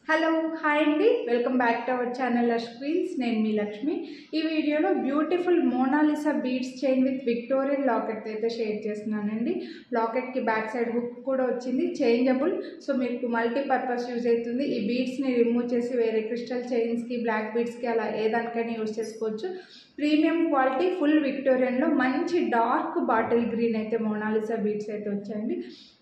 Hello hi అండి, welcome back to our channel lush queens. నేను మీ లక్ష్మి. ఈ వీడియోలో beautiful Mona Lisa beads chain with Victorian locket అయితే షేర్ చేస్తున్నానండి. లాకెట్కి బ్యాక్ సైడ్ హుక్ కూడా వచ్చింది, చేంజబుల్. సో మీకు మల్టీపర్పస్ యూజ్ అవుతుంది. ఈ బీడ్స్ని రిమూవ్ చేసి వేరే క్రిస్టల్ చైన్స్కి, బ్లాక్ బీడ్స్కి అలా ఏదానికైనా యూజ్ చేసుకోవచ్చు. ప్రీమియం క్వాలిటీ, ఫుల్ విక్టోరియన్లో మంచి డార్క్ బాటిల్ గ్రీన్ అయితే మోనాలిసా బీడ్స్ అయితే వచ్చాయండి.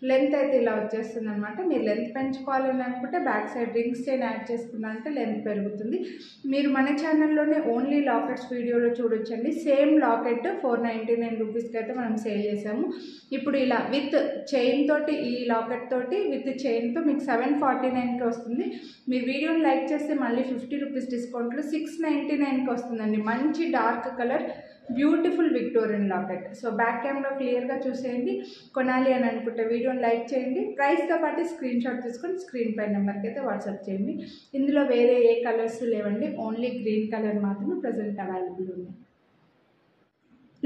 లెంత్ అయితే ఇలా వచ్చేస్తుంది అనమాట. మీరు లెంత్ పెంచుకోవాలని అనుకుంటే back side rings chain add చేసుకున్నారంటే లెంత్ పెరుగుతుంది. మీరు మన ఛానల్లోనే ఓన్లీ లాకెట్స్ వీడియోలో చూడొచ్చండి. సేమ్ లాకెట్ 499 రూపీస్కి అయితే మనం సేల్ చేసాము. ఇప్పుడు ఇలా విత్ చైన్ తోటి, ఈ లాకెట్ తోటి విత్ చైన్తో మీకు 749కి వస్తుంది. మీరు వీడియోని లైక్ చేస్తే మళ్ళీ 50 రూపీస్ డిస్కౌంట్లో 699కి వస్తుందండి. మంచి dark colour beautiful Victorian locket. So back camera క్లియర్గా చూసేయండి. కొనాలి అని అనుకుంటే వీడియోని లైక్ చేయండి. ప్రైస్తో పాటు స్క్రీన్ షాట్ తీసుకొని స్క్రీన్ పై నెంబర్కి అయితే వాట్సాప్ చేయండి. ఇందులో వేరే ఏ కలర్స్ లేవండి, ఓన్లీ గ్రీన్ కలర్ మాత్రమే ప్రజెంట్ అవైలబుల్ ఉంది.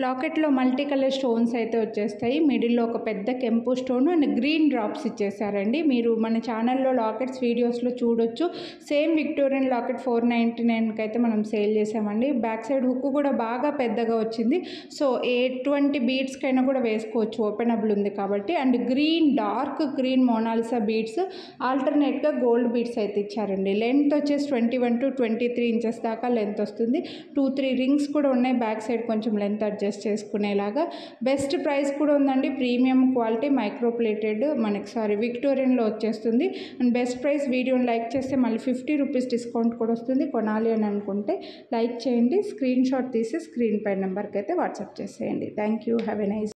లాకెట్లో మల్టీ కలర్ స్టోన్స్ అయితే వచ్చేస్తాయి. మిడిల్లో ఒక పెద్ద కెంపు స్టోన్ అండ్ గ్రీన్ డ్రాప్స్ ఇచ్చేసారండి. మీరు మన ఛానల్లో లాకెట్స్ వీడియోస్లో చూడొచ్చు. సేమ్ విక్టోరియన్ లాకెట్ 499కి అయితే మనం సేల్ చేసామండి. బ్యాక్ సైడ్ హుక్ కూడా బాగా పెద్దగా వచ్చింది. సో ఎటువంటి బీడ్స్కైనా కూడా వేసుకోవచ్చు, ఓపెనబుల్ ఉంది కాబట్టి. And green, dark green Monalisa beads, ఆల్టర్నేట్గా గోల్డ్ బీడ్స్ అయితే ఇచ్చారండి. లెంత్ వచ్చేసి 21 to 23 ఇంచెస్ దాకా లెంత్ వస్తుంది. 2-3 రింగ్స్ కూడా ఉన్నాయి. బ్యాక్ సైడ్ కొంచెం లెంత్ అడ్జస్ట్ చేసుకునేలాగా. బెస్ట్ ప్రైస్ కూడా ఉందండి. ప్రీమియం క్వాలిటీ మైక్రో ప్లేటెడ్ మనకి విక్టోరియన్లో వచ్చేస్తుంది. And best price. వీడియోని లైక్ చేస్తే మళ్ళీ 50 రూపీస్ డిస్కౌంట్ కూడా వస్తుంది. కొనాలి అని అనుకుంటే లైక్ చేయండి, స్క్రీన్ షాట్ తీసి స్క్రీన్ పై నెంబర్కి అయితే వాట్సాప్ చేసేయండి. Thank you, have a nice